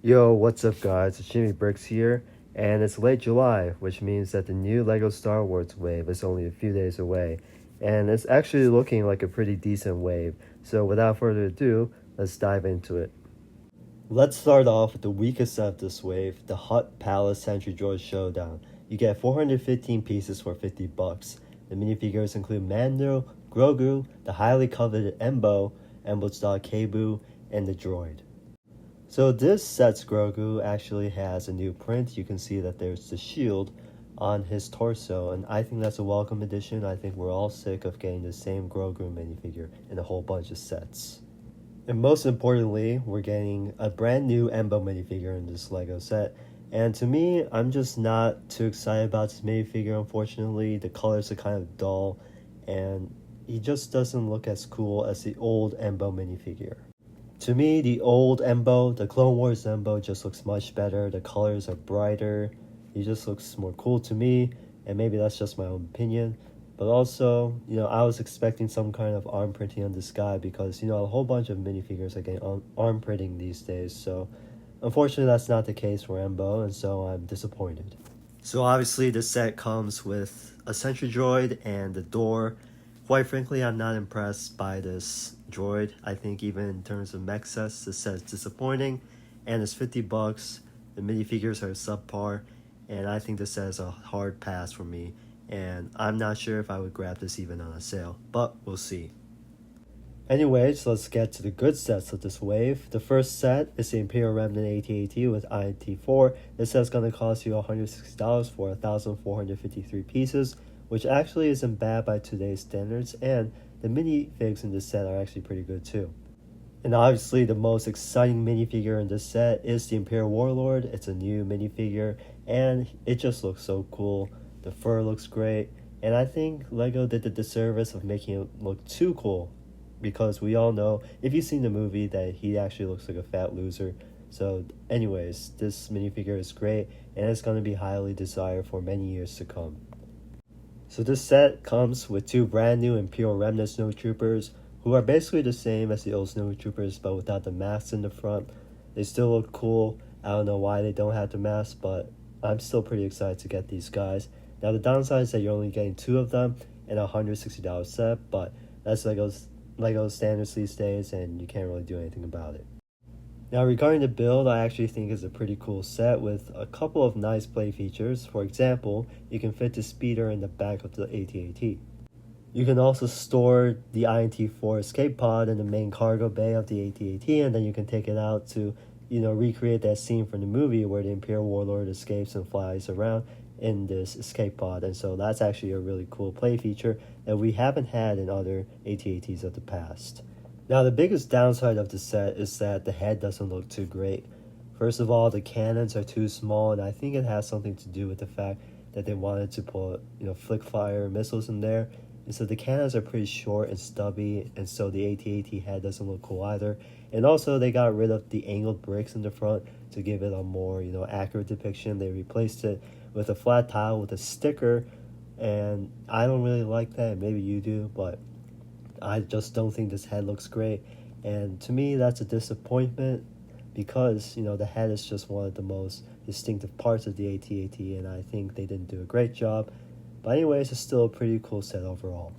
Yo, what's up, guys? It's Jimmy Bricks here, and it's late July, which means that the new LEGO Star Wars wave is only a few days away, and it's actually looking like a pretty decent wave. So, without further ado, let's dive into it. Let's start off with the weakest set of this wave, the Hut Palace Sentry Droid Showdown. You get 415 pieces for $50. The minifigures include Mando, Grogu, the highly coveted Embo, Embo Kabu, and the droid. So this set's Grogu actually has a new print. You can see that there's the shield on his torso, and I think that's a welcome addition. I think we're all sick of getting the same Grogu minifigure in a whole bunch of sets. And most importantly, we're getting a brand new Embo minifigure in this LEGO set. And to me, I'm just not too excited about this minifigure, unfortunately. The colors are kind of dull, and he just doesn't look as cool as the old Embo minifigure. To me, the old Embo, the Clone Wars Embo, just looks much better. The colors are brighter. He just looks more cool to me, and maybe that's just my own opinion. But also, I was expecting some kind of arm printing on this guy because, a whole bunch of minifigures are getting arm printing these days. So, unfortunately, that's not the case for Embo, and so I'm disappointed. So, obviously, this set comes with a sentry droid and the door. Quite frankly, I'm not impressed by this droid. I think even in terms of mech sets, this set is disappointing, and it's $50. The minifigures are subpar, and I think this set is a hard pass for me, and I'm not sure if I would grab this even on a sale, but we'll see. Anyways, let's get to the good sets of this wave. The first set is the Imperial Remnant AT-AT with INT4. This set's going to cost you $160 for 1,453 pieces, which actually isn't bad by today's standards, and the minifigs in this set are actually pretty good too. And obviously the most exciting minifigure in this set is the Imperial Warlord. It's a new minifigure, and it just looks so cool. The fur looks great, and I think LEGO did the disservice of making it look too cool, because we all know, if you've seen the movie, that he actually looks like a fat loser. So anyways, this minifigure is great, and it's going to be highly desired for many years to come. So this set comes with two brand new Imperial Remnant Snowtroopers, who are basically the same as the old Snowtroopers, but without the masks in the front. They still look cool. I don't know why they don't have the masks, but I'm still pretty excited to get these guys. Now the downside is that you're only getting two of them in a $160 set, but that's LEGO's standards these days, and you can't really do anything about it. Now regarding the build, I actually think it's a pretty cool set with a couple of nice play features. For example, you can fit the speeder in the back of the AT-AT. You can also store the INT4 escape pod in the main cargo bay of the AT-AT, and then you can take it out to, recreate that scene from the movie where the Imperial Warlord escapes and flies around in this escape pod. And so that's actually a really cool play feature that we haven't had in other AT-ATs of the past. Now, the biggest downside of the set is that the head doesn't look too great. First of all, the cannons are too small, and I think it has something to do with the fact that they wanted to put, flick fire missiles in there. And so the cannons are pretty short and stubby, and so the AT-AT head doesn't look cool either. And also, they got rid of the angled bricks in the front to give it a more, accurate depiction. They replaced it with a flat tile with a sticker, and I don't really like that. Maybe you do, but I just don't think this head looks great, and to me that's a disappointment because the head is just one of the most distinctive parts of the AT-AT, and I think they didn't do a great job. But anyways, it's still a pretty cool set overall.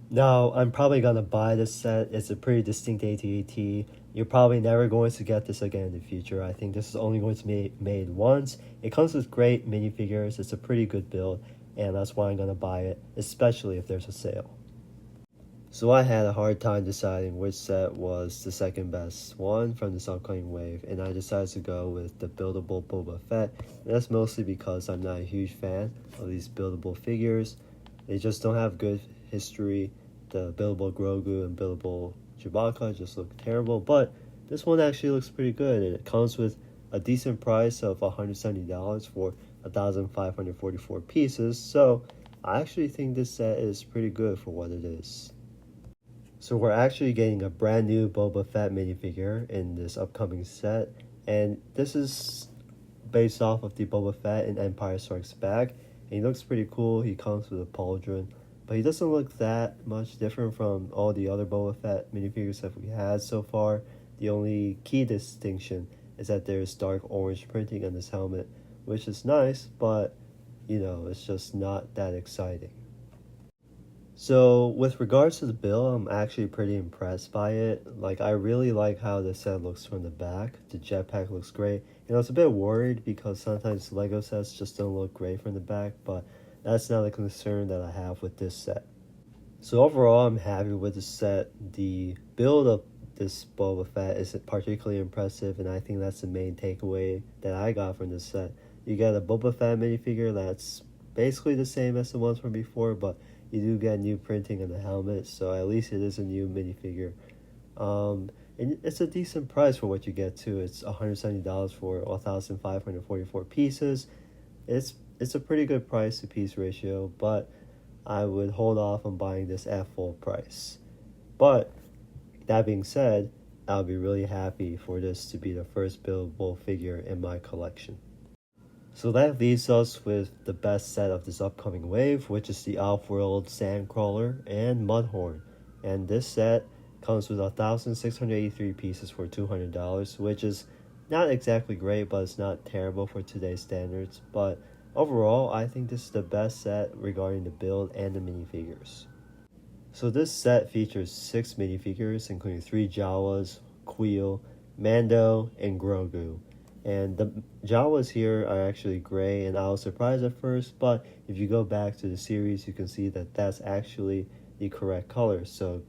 Now, I'm probably gonna buy this set. It's a pretty distinct AT-AT. You're probably never going to get this again in the future. I think this is only going to be made once. It comes with great minifigures. It's a pretty good build, and that's why I'm gonna buy it, especially if there's a sale. So I had a hard time deciding which set was the second best one from this upcoming wave, and I decided to go with the buildable Boba Fett. And that's mostly because I'm not a huge fan of these buildable figures. They just don't have good history. The buildable Grogu and buildable Chewbacca just look terrible, but this one actually looks pretty good, and it comes with a decent price of $170 for 1,544 pieces, so I actually think this set is pretty good for what it is. So we're actually getting a brand new Boba Fett minifigure in this upcoming set, and this is based off of the Boba Fett in Empire Strikes Back, and he looks pretty cool. He comes with a pauldron, but he doesn't look that much different from all the other Boba Fett minifigures that we had so far. The only key distinction is that there's dark orange printing on this helmet, which is nice, but it's just not that exciting. So with regards to the build, I'm actually pretty impressed by it. Like, I really like how the set looks from the back. The jetpack looks great. I was a bit worried because sometimes Lego sets just don't look great from the back, but that's not a concern that I have with this set. So overall, I'm happy with the set. The build of this Boba Fett is particularly impressive, and I think that's the main takeaway that I got from this set. You get a Boba Fett minifigure that's basically the same as the ones from before, but you do get new printing on the helmet, so at least it is a new minifigure. And it's a decent price for what you get too. It's $170 for 1,544 pieces. It's a pretty good price to piece ratio, but I would hold off on buying this at full price. But that being said, I'll be really happy for this to be the first buildable figure in my collection. So that leaves us with the best set of this upcoming wave, which is the Off-World Sandcrawler and Mudhorn. And this set comes with 1,683 pieces for $200, which is not exactly great, but it's not terrible for today's standards. But overall, I think this is the best set regarding the build and the minifigures. So this set features 6 minifigures, including 3 Jawas, Queel, Mando, and Grogu. And the Jawas here are actually gray, and I was surprised at first, but if you go back to the series, you can see that that's actually the correct color. So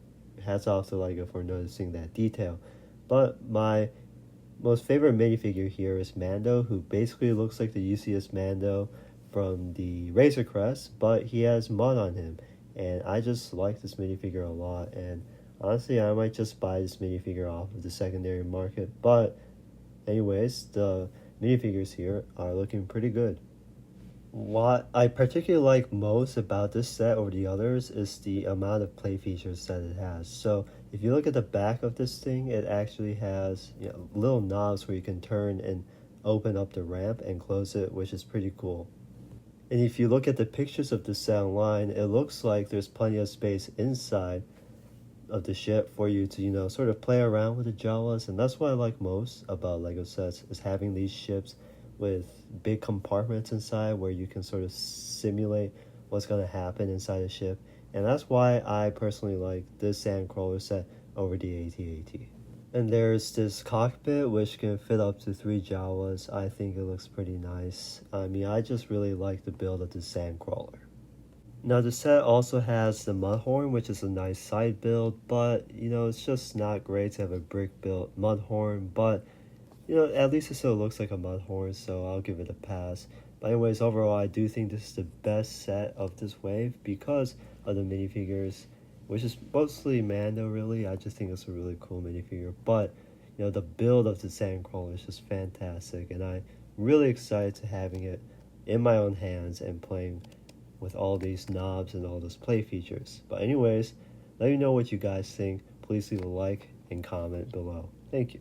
hats off to Lego for noticing that detail. But my most favorite minifigure here is Mando, who basically looks like the UCS Mando from the Razor Crest, but he has mud on him. And I just like this minifigure a lot, and honestly, I might just buy this minifigure off of the secondary market. But anyways, the minifigures here are looking pretty good. What I particularly like most about this set over the others is the amount of play features that it has. So if you look at the back of this thing, it actually has little knobs where you can turn and open up the ramp and close it, which is pretty cool. And if you look at the pictures of the set online, it looks like there's plenty of space inside of the ship for you to, sort of play around with the Jawas. And that's what I like most about Lego sets, is having these ships with big compartments inside where you can sort of simulate what's going to happen inside a ship. And that's why I personally like this Sandcrawler set over the AT-AT. And there's this cockpit which can fit up to 3 Jawas. I think it looks pretty nice. I mean, I just really like the build of the Sandcrawler. Now the set also has the Mudhorn, which is a nice side build, but it's just not great to have a brick built Mudhorn, but at least it still looks like a Mudhorn, so I'll give it a pass. But anyways, overall, I do think this is the best set of this wave because of the minifigures, which is mostly Mando, really. I just think it's a really cool minifigure. But, the build of the Sandcrawler is just fantastic, and I'm really excited to having it in my own hands and playing with all these knobs and all those play features. But anyways, let me know what you guys think. Please leave a like and comment below. Thank you.